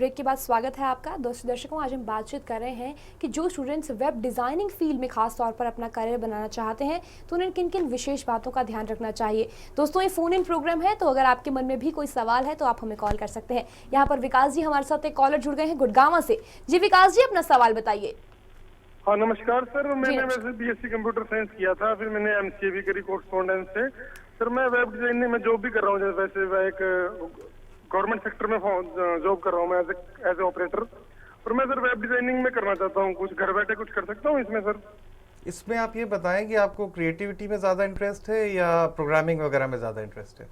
Break के बाद स्वागत है आपका। दर्शकों, आज हम बातचीत कर रहे हैं कि जो स्टूडेंट्स वेब डिज़ाइनिंग फील्ड में खास तौर पर अपना करियर बनाना चाहते हैं तो उन्हें किन किन विशेष बातों का ध्यान रखना चाहिए। दोस्तों, ये फ़ोन इन प्रोग्राम है, तो अगर आपके मन में भी कोई सवाल है तो आप हमें कॉल कर सकते हैं। यहाँ पर विकास जी हमारे साथ एक कॉलर जुड़ गए हैं गुड़गांव से। जी विकास जी, अपना सवाल बताइए। हाँ नमस्कार सर, मैंने वैसे बीएससी कंप्यूटर साइंस किया था, फिर मैंने एमसीए भी करी कोरेस्पोंडेंस से। सर मैं वेब डिजाइनिंग में जॉब भी कर रहा हूँ, वैसे मैं एक गवर्नमेंट सेक्टर में जॉब कर रहा हूँ मैं एज ए ऑपरेटर। और मैं सर वेब डिजाइनिंग में करना चाहता हूँ, कुछ घर बैठे कुछ कर सकता हूँ इसमें सर? इसमें आप ये बताएं कि आपको क्रिएटिविटी में ज़्यादा इंटरेस्ट है या प्रोग्रामिंग वगैरह में ज़्यादा इंटरेस्ट है?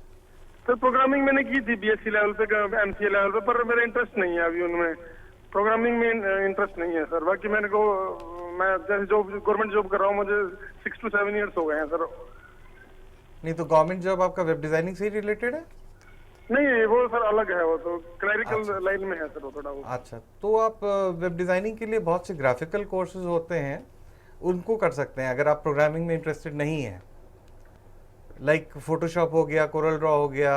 सर प्रोग्रामिंग मैंने की थी बीएससी लेवल पे, एमसीए लेवल पे, पर मेरा इंटरेस्ट नहीं है अभी उनमें। प्रोग्रामिंग में इंटरेस्ट नहीं है सर। बाकी मैं जैसे जॉब गवर्नमेंट जॉब कर रहा हूँ, मुझे 6 to 7 years हो गए हैं सर। नहीं तो गवर्नमेंट जॉब आपका वेब डिजाइनिंग से ही रिलेटेड है? नहीं वो सर अलग है, वो तो क्लरिकल लाइन में है सर वो थोड़ा। अच्छा, तो आप वेब डिजाइनिंग के लिए बहुत से ग्राफिकल कोर्सेज होते हैं, उनको कर सकते हैं अगर आप प्रोग्रामिंग में इंटरेस्टेड नहीं है। लाइक फोटोशॉप हो गया, कोरल ड्रॉ हो गया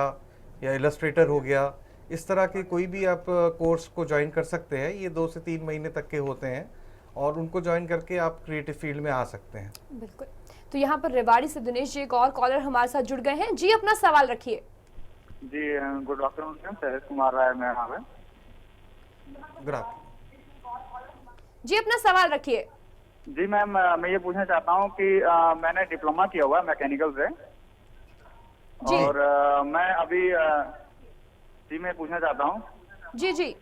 या इलस्ट्रेटर हो गया, इस तरह के कोई भी आप कोर्स को ज्वाइन कर सकते हैं। ये 2 से 3 महीने तक के होते हैं और उनको ज्वाइन करके आप क्रिएटिव फील्ड में आ सकते हैं। बिल्कुल। तो यहाँ पर रेवाड़ी से दिनेश जी एक और कॉलर हमारे साथ जुड़ गए हैं। जी अपना सवाल रखिए। जी गुड आफ्टरनून मैम, सहज कुमार राय मेरा नाम है। गुड आफ्टरनून जी अपना सवाल रखिए। जी मैम, मैं ये पूछना चाहता हूँ कि मैंने डिप्लोमा किया हुआ है मैकेनिकल से जी। और मैं अभी जी मैं पूछना चाहता हूँ। जी जी,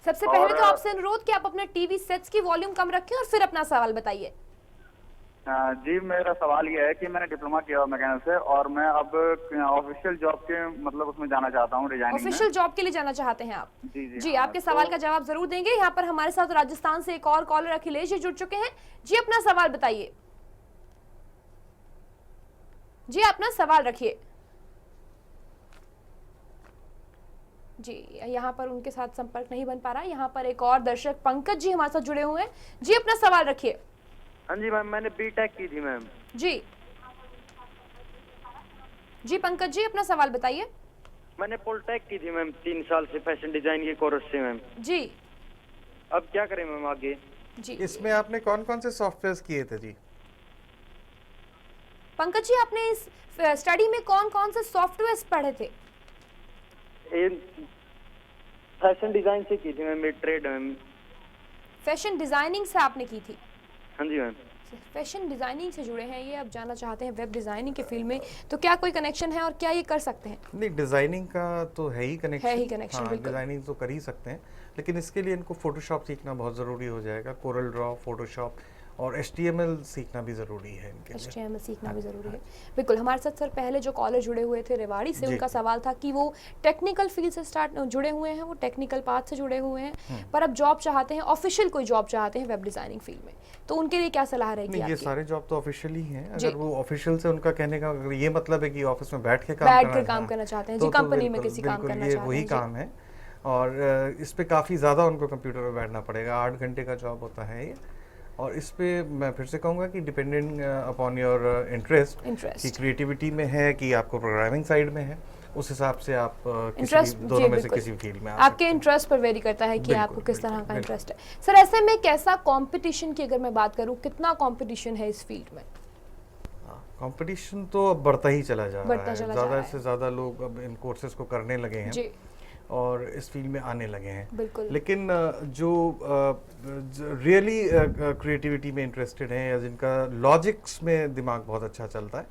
सबसे पहले तो आपसे अनुरोध कि आप अपने टीवी सेट्स की वॉल्यूम कम रखें और फिर अपना सवाल बताइए। जी मेरा सवाल ये है कि मैंने डिप्लोमा किया हुआ मैकेनिकल से और मैं अब ऑफिशियल जॉब के मतलब उसमें जाना चाहता हूँ, डिजाइनिंग में। ऑफिशियल जॉब के लिए जाना चाहते हैं आप? जी जी जी, आपके सवाल का जवाब जरूर देंगे। यहाँ पर हमारे साथ राजस्थान से एक और कॉलर अखिलेश जी जुड़ चुके हैं। जी अपना सवाल बताइए। जी अपना सवाल रखिए। जी यहाँ पर उनके साथ संपर्क नहीं बन पा रहा। यहाँ पर एक और दर्शक पंकज जी हमारे साथ जुड़े हुए हैं। जी अपना सवाल रखिए। हाँ जी मैम, मैंने बीटेक की थी मैम। जी जी पंकज जी अपना सवाल बताइए। मैंने पॉलिटेक की थी मैम 3 साल से, फैशन डिजाइन के कोर्स से मैम। जी अब क्या करें मैम आगे? जी इसमें आपने कौन कौन से सॉफ्टवेयर किए थे जी? पंकज जी, आपने इस स्टडी में कौन कौन से सॉफ्टवेयर पढ़े थे? फैशन डिजाइन से की थी मैम, मेरी ट्रेड मैम। फैशन डिजाइनिंग से आपने की थी? हाँ जी मैम। फैशन डिजाइनिंग से जुड़े हैं ये, अब जाना चाहते हैं वेब डिजाइनिंग के फील्ड में, तो क्या कोई कनेक्शन है और क्या ये कर सकते हैं? नहीं, डिजाइनिंग का तो है ही कनेक्शन। हाँ, बिल्कुल। डिजाइनिंग तो कर ही सकते हैं, लेकिन इसके लिए इनको फोटोशॉप सीखना बहुत ज़रूरी हो जाएगा। कोरल ड्रॉ, फोटोशॉप और HTML सीखना भी ज़रूरी है इनके लिए। HTML सीखना भी ज़रूरी है, बिल्कुल। हमारे साथ सर पहले जो कॉलर जुड़े हुए थे रेवाड़ी से, उनका सवाल था कि वो टेक्निकल फील्ड से जुड़े हुए हैं, वो टेक्निकल पाथ से जुड़े हुए हैं, पर अब जॉब चाहते हैं, ऑफिशियल कोई जॉब चाहते हैं वेब डिजाइनिंग फील्ड में, तो उनके लिए क्या सलाह रहेगी? नहीं, ये सारे जॉब तो ऑफिशियल ही हैं। अगर वो ऑफिशियल से उनका कहने का अगर ये मतलब है कि ऑफिस में बैठ के काम करना चाहते हैं, जी कंपनी में किसी काम करना चाहते हैं, वही काम है। और इस पे काफ़ी ज़्यादा उनको कंप्यूटर पे बैठना पड़ेगा। 8 घंटे का जॉब होता है ये। और इस पे मैं फिर से कहूँगा कि डिपेंडेंट अपॉन योर इंटरेस्ट कि क्रिएटिविटी में है कि आपको प्रोग्रामिंग साइड में है, उस हिसाब से आप दोनों में से किसी फील्ड में आपके इंटरेस्ट पर वेरी करता है कि आपको किस तरह का इंटरेस्ट है। सर ऐसे में कैसा कंपटीशन की अगर मैं बात करूं, कितना कंपटीशन है इस फील्ड में? कंपटीशन तो अब बढ़ता ही चला जा रहा है। ज़्यादा से ज़्यादा लोग अब इन कोर्सेज को करने लगे हैं और इस फील्ड में आने लगे हैं। लेकिन जो रियली क्रिएटिविटी में इंटरेस्टेड हैं या जिनका लॉजिक्स में दिमाग बहुत अच्छा चलता है,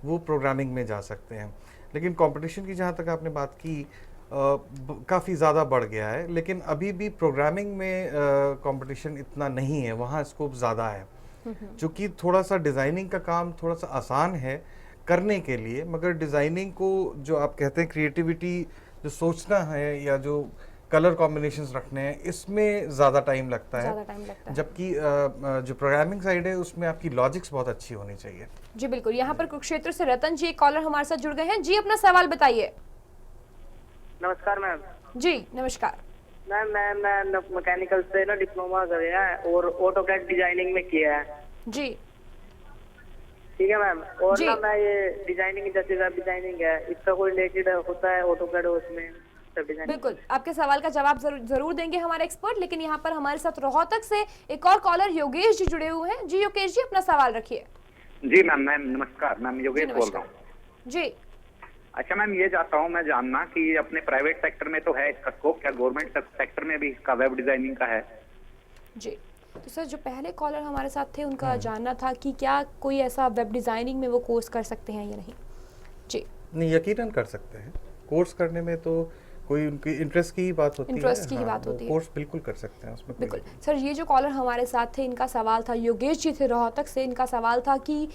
वो प्रोग्रामिंग में जा सकते हैं। लेकिन कंपटीशन की जहाँ तक आपने बात की, काफ़ी ज़्यादा बढ़ गया है, लेकिन अभी भी प्रोग्रामिंग में कंपटीशन इतना नहीं है, वहाँ स्कोप ज़्यादा है। चूँकि थोड़ा सा डिज़ाइनिंग का काम थोड़ा सा आसान है करने के लिए, मगर डिज़ाइनिंग को जो आप कहते हैं क्रिएटिविटी, जो सोचना है या जो कलर कॉम्बिनेशंस रखने हैं, इसमें ज़्यादा टाइम लगता है। जबकि जो प्रोग्रामिंग साइड है उसमें आपकी लॉजिक्स बहुत अच्छी होनी चाहिए। जी बिल्कुल। यहाँ पर कुरुक्षेत्र से रतन जी एक कॉलर हमारे साथ जुड़ गए हैं। जी अपना सवाल बताइए। नमस्कार मैम। जी नमस्कार मैम। मैं मैकेनिकल से ना डिप्लोमा किया है और ऑटोकैड डिजाइनिंग में किया है। जी ठीक है मैम। और ना मैं ये डिजाइनिंग जैसे वेब डिजाइनिंग है, इसका कोई रिलेटेड होता है ऑटोकैड उसमें? बिल्कुल, आपके सवाल का जवाब जरूर देंगे हमारे एक्सपर्ट। लेकिन यहाँ पर हमारे साथ रोहतक से एक और कॉलर योगेश जी जुड़े हुए हैं। जी योगेश जी, अपना सवाल रखिए। जी मैम, नमस्कार मैम, योगेश बोल रहा हूँ जी। अच्छा मैम, ये चाहता हूँ मैं जानना कि अपने प्राइवेट सेक्टर में तो है इसका स्कोप, क्या गवर्नमेंट सेक्टर में भी इसका वेब डिजाइनिंग का है? जी, तो सर जो पहले कॉलर हमारे साथ थे उनका जानना था कि क्या कोई ऐसा वेब डिजाइनिंग में वो कोर्स कर सकते हैं या नहीं। जी नहीं, यकीनन कर सकते हैं। कोर्स करने में तो कोई उनकी इंटरेस्ट की ही बात होती है। इंटरेस्ट की ही बात होती है। कोर्स बिल्कुल कर सकते हैं, उसमें बिल्कुल। सर ये जो कॉलर हमारे साथ थे, इनका सवाल था, योगेश जी थे रोहतक से, इनका सवाल था कि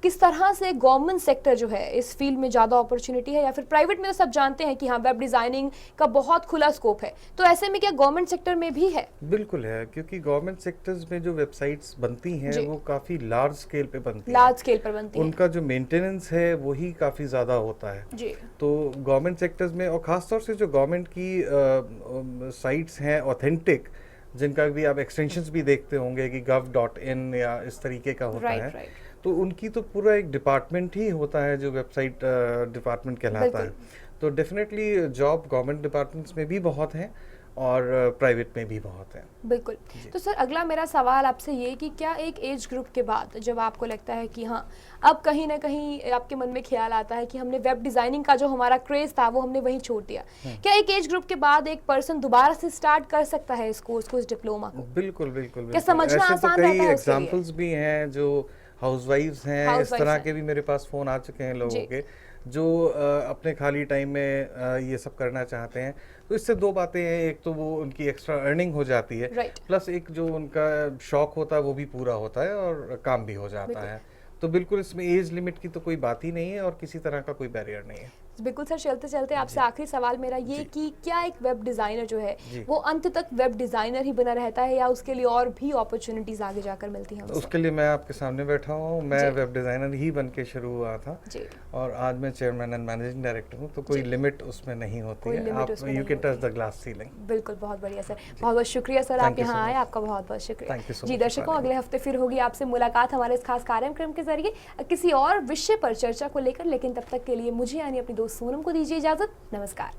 किस तरह से गवर्नमेंट सेक्टर जो है इस फील्ड में ज़्यादा अपॉर्चुनिटी है या फिर प्राइवेट में तो सब जानते हैं कि हाँ वेब डिजाइनिंग का बहुत खुला स्कोप है, तो ऐसे में क्या गवर्नमेंट सेक्टर में भी है? बिल्कुल है, क्योंकि गवर्नमेंट सेक्टर्स में जो वेबसाइट्स बनती हैं वो काफ़ी लार्ज स्केल पे बनती हैं। लार्ज स्केल पर बनती हैं। उनका जो मेंटेनेंस है वही काफ़ी ज़्यादा होता है जी। तो गवर्नमेंट सेक्टर्स में, और ख़ासतौर से जो गवर्नमेंट की साइट्स हैं ऑथेंटिक, जिनका भी आप एक्सटेंशंस भी देखते होंगे कि gov.in या इस तरीके का होता है, तो उनकी तो पूरा एक डिपार्टमेंट ही होता है जो वेबसाइट डिपार्टमेंट कहलाता है। तो डेफिनेटली जॉब गवर्नमेंट डिपार्टमेंट्स में भी बहुत हैं और प्राइवेट में भी बहुत है। बिल्कुल। तो सर अगला मेरा सवाल आपसे ये कि क्या एक एज ग्रुप के बाद जब आपको लगता है कि हाँ अब कहीं ना कहीं आपके मन में ख्याल आता है कि हमने वेब डिजाइनिंग का जो हमारा क्रेज था वो हमने वहीं छोड़ दिया, क्या एक एज ग्रुप के बाद एक पर्सन दोबारा से स्टार्ट कर सकता है इस कोर्स को, इस डिप्लोमा को? बिल्कुल बिल्कुल। क्या समझना आसान रहता है? एग्जांपल्स भी हैं, जो हाउसवाइफ्स हैं, इस तरह के भी मेरे पास फोन आ चुके हैं लोगों के जो अपने खाली टाइम में ये सब करना चाहते हैं। तो इससे दो बातें हैं, एक तो वो उनकी एक्स्ट्रा अर्निंग हो जाती है, प्लस एक जो उनका शौक होता है वो भी पूरा होता है और काम भी हो जाता है। तो बिल्कुल इसमें एज लिमिट की तो कोई बात ही नहीं है और किसी तरह का कोई बैरियर नहीं है। बिल्कुल सर, चलते चलते आपसे आखिरी सवाल मेरा ये कि क्या एक वेब डिजाइनर जो है वो अंत तक वेब डिजाइनर ही बना रहता है या उसके लिए और भी अपॉर्चुनिटीज आगे जाकर मिलती हैं? उसके लिए मैं आपके सामने बैठा हूँ, मैं वेब डिजाइनर ही बन के शुरू हुआ था और आज मैं चेयरमैन एंड मैनेजिंग डायरेक्टर हूँ, तो कोई लिमिट उसमें नहीं होती है। आप you can touch the glass ceiling. बिल्कुल, बहुत बढ़िया सर, बहुत बहुत शुक्रिया सर आप यहाँ आए, आपका बहुत बहुत शुक्रिया। जी दर्शकों, अगले हफ्ते फिर होगी आपसे मुलाकात हमारे इस खास कार्यक्रम के जरिए किसी और विषय पर चर्चा को लेकर, लेकिन तब तक के लिए मुझे यानी अपनी दोस्त सोनम को दीजिए इजाजत। नमस्कार।